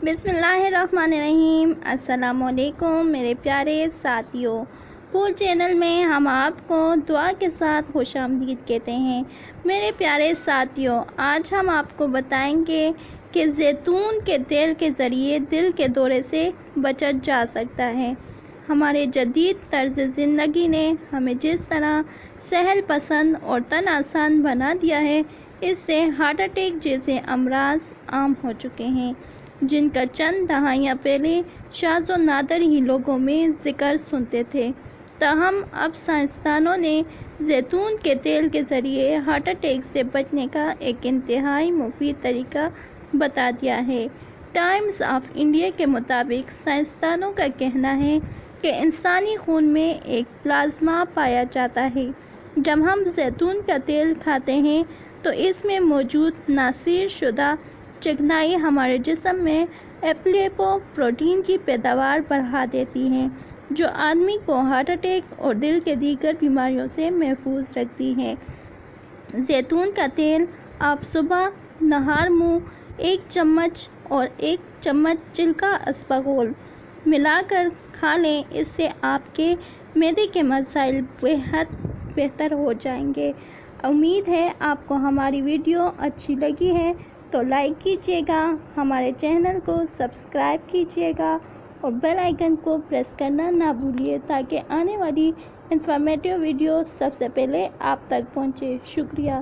بسم اللہ الرحمن الرحیم۔ السلام علیکم میرے پیارے ساتھیوں، پھول چینل میں ہم آپ کو دعا کے ساتھ خوش آمدید کہتے ہیں۔ میرے پیارے ساتھیوں، آج ہم آپ کو بتائیں گے کہ زیتون کے تیل کے ذریعے دل کے دورے سے بچا جا سکتا ہے۔ ہمارے جدید طرز زندگی نے ہمیں جس طرح سہل پسند اور تن آسان بنا دیا ہے، اس سے ہارٹ اٹیک جیسے امراض عام ہو چکے ہیں، جن کا چند دہائیاں پہلے شاذ و نادر ہی لوگوں میں ذکر سنتے تھے۔ تاہم اب سائنسدانوں نے زیتون کے تیل کے ذریعے ہارٹ اٹیک سے بچنے کا ایک انتہائی مفید طریقہ بتا دیا ہے۔ ٹائمز آف انڈیا کے مطابق سائنسدانوں کا کہنا ہے کہ انسانی خون میں ایک پلازما پایا جاتا ہے۔ جب ہم زیتون کا تیل کھاتے ہیں تو اس میں موجود ناصر شدہ چکنائی ہمارے جسم میں ایپولیپو پروٹین کی پیداوار بڑھا دیتی ہے، جو آدمی کو ہارٹ اٹیک اور دل کے دیگر بیماریوں سے محفوظ رکھتی ہے۔ زیتون کا تیل آپ صبح نہار منہ 1 چمچ اور 1 چمچ چلکا اسپاغول ملا کر کھا لیں، اس سے آپ کے معدے کے مسائل بہت بہتر ہو جائیں گے۔ امید ہے آپ کو ہماری ویڈیو اچھی لگی ہے تو لائک کیجیے گا، ہمارے چینل کو سبسکرائب کیجیے گا اور بیل آئیکن کو پریس کرنا نہ بھولیے تاکہ آنے والی انفارمیٹیو ویڈیو سب سے پہلے آپ تک پہنچے۔ شکریہ۔